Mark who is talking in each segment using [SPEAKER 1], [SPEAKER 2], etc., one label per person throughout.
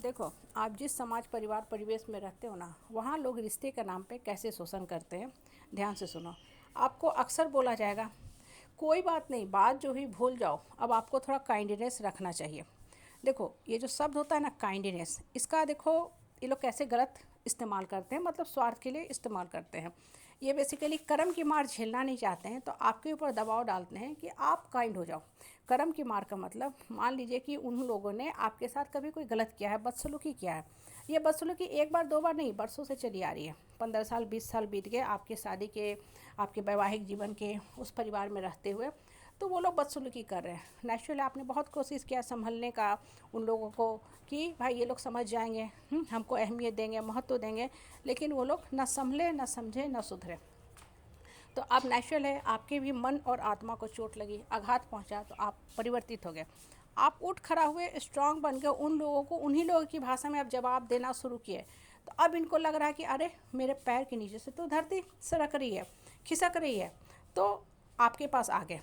[SPEAKER 1] देखो, आप जिस समाज परिवार परिवेश में रहते हो ना, वहाँ लोग रिश्ते के नाम पे कैसे शोषण करते हैं। ध्यान से सुनो। आपको अक्सर बोला जाएगा, कोई बात नहीं, बात जो हुई भूल जाओ, अब आपको थोड़ा काइंडनेस रखना चाहिए। देखो, ये जो शब्द होता है ना काइंडनेस, इसका देखो ये लोग कैसे गलत इस्तेमाल करते हैं, मतलब स्वार्थ के लिए इस्तेमाल करते हैं। ये बेसिकली कर्म की मार झेलना नहीं चाहते हैं, तो आपके ऊपर दबाव डालते हैं कि आप काइंड हो जाओ। कर्म की मार का मतलब, मान लीजिए कि उन लोगों ने आपके साथ कभी कोई गलत किया है, बदसलूकी किया है। ये बदसलूकी एक बार दो बार नहीं, बरसों से चली आ रही है। 15 साल 20 साल बीत गए आपके शादी के, आपके वैवाहिक जीवन के, उस परिवार में रहते हुए, तो वो लोग बदसलूकी कर रहे हैं। नेचुरली आपने बहुत कोशिश किया संभलने का उन लोगों को, कि भाई ये लोग समझ जाएंगे, हमको अहमियत देंगे, महत्व देंगे, लेकिन वो लोग न संभले, न समझे, न सुधरे। तो अब नेचुरल है, आपके भी मन और आत्मा को चोट लगी, आघात पहुंचा, तो आप परिवर्तित हो गए। आप उठ खड़ा हुए, स्ट्रांग बन गए, उन लोगों को उन्हीं लोगों की भाषा में आप जवाब देना शुरू किए। तो अब इनको लग रहा है कि अरे मेरे पैर के नीचे से तो धरती सरक रही है, खिसक रही है, तो आपके पास आ गए।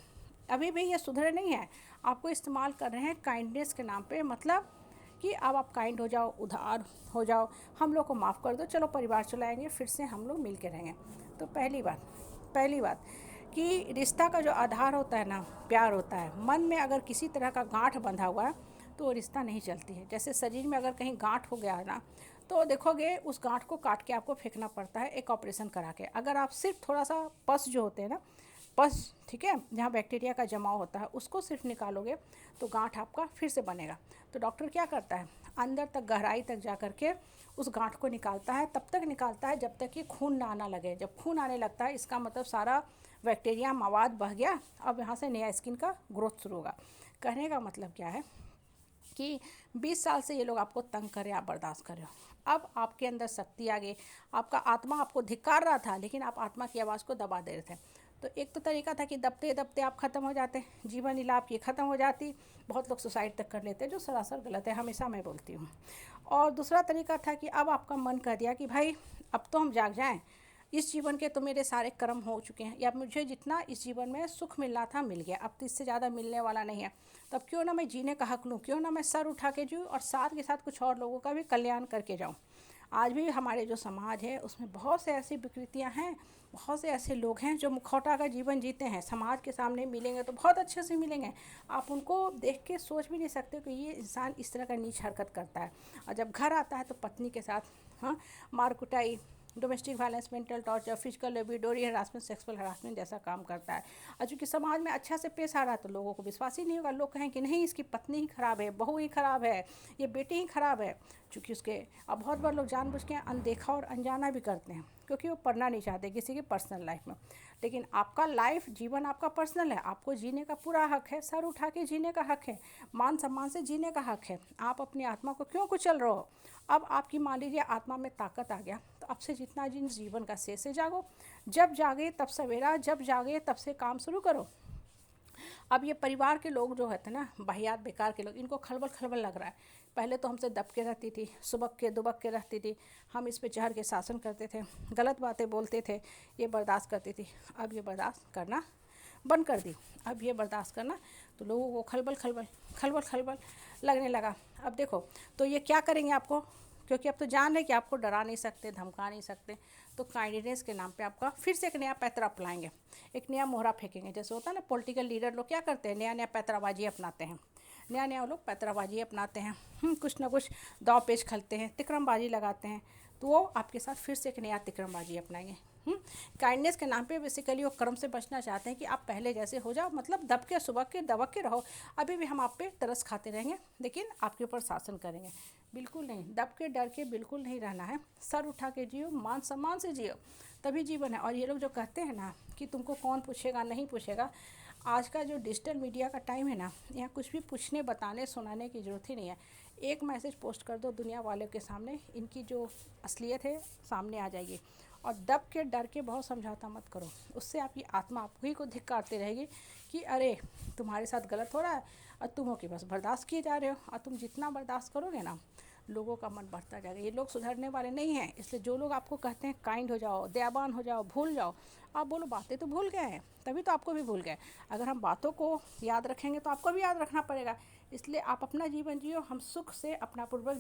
[SPEAKER 1] अभी भी ये सुधरे नहीं है, आपको इस्तेमाल कर रहे हैं काइंडनेस के नाम पे, मतलब कि अब आप काइंड हो जाओ, उधार हो जाओ, हम लोग को माफ़ कर दो, चलो परिवार चलाएंगे, फिर से हम लोग मिल के रहेंगे। तो पहली बात कि रिश्ता का जो आधार होता है ना, प्यार होता है। मन में अगर किसी तरह का गांठ बंधा हुआ है तो वो रिश्ता नहीं चलती है। जैसे शरीर में अगर कहीं गांठ हो गया है ना, तो देखोगे उस गांठ को काट के आपको फेंकना पड़ता है एक ऑपरेशन करा के। अगर आप सिर्फ थोड़ा सा पस जो होते हैं ना, पस, ठीक है, जहाँ बैक्टीरिया का जमाव होता है, उसको सिर्फ निकालोगे तो गांठ आपका फिर से बनेगा। तो डॉक्टर क्या करता है, अंदर तक गहराई तक जा कर के उस गांठ को निकालता है। तब तक निकालता है जब तक कि खून ना आना लगे। जब खून आने लगता है, इसका मतलब सारा बैक्टीरिया मवाद बह गया, अब यहाँ से नया स्किन का ग्रोथ शुरू होगा। कहने का मतलब क्या है कि 20 साल से ये लोग आपको तंग कर रहे हैं, आप बर्दाश्त कर रहे हो। अब आपके अंदर शक्ति आ गई, आपका आत्मा आपको धिक्कार रहा था, लेकिन आप आत्मा की आवाज़ को दबा दे रहे थे। तो एक तो तरीका था कि दबते दबते आप ख़त्म हो जाते, जीवन लीला आपकी ख़त्म हो जाती। बहुत लोग सुसाइड तक कर लेते हैं, जो सरासर गलत है, हमेशा मैं बोलती हूँ। और दूसरा तरीका था कि अब आपका मन कह दिया कि भाई अब तो हम जाग जाएं, इस जीवन के तो मेरे सारे कर्म हो चुके हैं, या मुझे जितना इस जीवन में सुख मिलना था मिल गया, अब तो इससे ज़्यादा मिलने वाला नहीं है। तब क्यों ना मैं जीने का हक लूँ, क्यों ना मैं सर उठा के जीऊँ और साथ के साथ कुछ और लोगों का भी कल्याण करके जाऊँ। आज भी हमारे जो समाज है उसमें बहुत से ऐसी विकृतियां हैं, बहुत से ऐसे लोग हैं जो मुखौटा का जीवन जीते हैं। समाज के सामने मिलेंगे तो बहुत अच्छे से मिलेंगे, आप उनको देख के सोच भी नहीं सकते कि ये इंसान इस तरह का नीच हरकत करता है। और जब घर आता है तो पत्नी के साथ, हाँ, मार कुटाई, domestic violence, mental torture, physical एबिडोरी हरासमेंट, सेक्सुअल हरासमेंट जैसा काम करता है। और चूँकि समाज में अच्छा से पेश आ रहा है तो लोगों को विश्वास ही नहीं होगा। लोग कहें कि नहीं, इसकी पत्नी ही खराब है, बहू ही खराब है, ये बेटी ही खराब है। चूँकि उसके, अब बहुत बार लोग जानबूझ के अनदेखा और अनजाना भी करते हैं, क्योंकि वो पढ़ना नहीं चाहते किसी की पर्सनल लाइफ में। लेकिन आपका लाइफ जीवन आपका पर्सनल है, आपको जीने का पूरा हक है, सर उठा के जीने का हक है, मान सम्मान से जीने का हक है। आप अपनी आत्मा को क्यों कुचल रहे हो। अब आपकी मान लीजिए आत्मा में ताकत आ गया, तो अब से जितना जिन जीवन का शेष है जागो। जब जागे तब सवेरा, जब जागे तब से काम शुरू करो। अब ये परिवार के लोग जो होते हैं ना, वाहियात बेकार के लोग, इनको खलबल खलबल लग रहा है। पहले तो हमसे दब के रहती थी, सुबक के दुबक के रहती थी, हम इस पे चढ़ के शासन करते थे, गलत बातें बोलते थे, ये बर्दाश्त करती थी। अब ये बर्दाश्त करना बंद कर दी। अब ये बर्दाश्त करना, तो लोगों को खलबल खलबल खलबल खलबल लगने लगा। अब देखो, तो ये क्या करेंगे आपको, क्योंकि अब तो जान है कि आपको डरा नहीं सकते, धमका नहीं सकते। तो काइंडनेस के नाम पे आपका फिर से एक नया पैतरा अपनाएंगे, एक नया मोहरा फेंकेंगे। जैसे होता है ना, पॉलिटिकल लीडर लोग क्या करते हैं, नया नया पैतराबाजी अपनाते हैं, नया नया वो लोग पैतराबाजी अपनाते हैं, कुछ ना कुछ दाव पेच खलते हैं, तिकड़मबाजी लगाते हैं। तो वो आपके साथ फिर से एक नया तिकड़मबाजी अपनाएंगे। काइंडनेस के नाम पे बेसिकली वो कर्म से बचना चाहते हैं कि आप पहले जैसे हो जाओ, मतलब दब के सुबह के दबक के रहो। अभी भी हम आप पे तरस खाते रहेंगे, लेकिन आपके ऊपर शासन करेंगे। बिल्कुल नहीं, दब के डर के बिल्कुल नहीं रहना है, सर उठा के जियो, मान सम्मान से जियो, तभी जीवन है। और ये लोग जो कहते हैं ना कि तुमको कौन पूछेगा, नहीं पूछेगा, आज का जो डिजिटल मीडिया का टाइम है ना, यहाँ कुछ भी पूछने बताने सुनाने की ज़रूरत ही नहीं है। एक मैसेज पोस्ट कर दो दुनिया वालों के सामने, इनकी जो असलियत है सामने आ जाएगी। और दब के डर के बहुत समझौता मत करो, उससे आपकी आत्मा आपको ही को धिक्कारती रहेगी कि अरे तुम्हारे साथ गलत हो रहा है और तुम हो कि बस बर्दाश्त किए जा रहे हो। और तुम जितना बर्दाश्त करोगे ना, लोगों का मन बढ़ता जाएगा। ये लोग सुधरने वाले नहीं हैं, इसलिए जो लोग आपको कहते हैं काइंड हो जाओ, दयावान हो जाओ, भूल जाओ, आप बोलो बातें तो भूल गए हैं, तभी तो आपको भी भूल गए। अगर हम बातों को याद रखेंगे तो आपको भी याद रखना पड़ेगा। इसलिए आप अपना जीवन जियो, हम सुख से अपना पूर्वक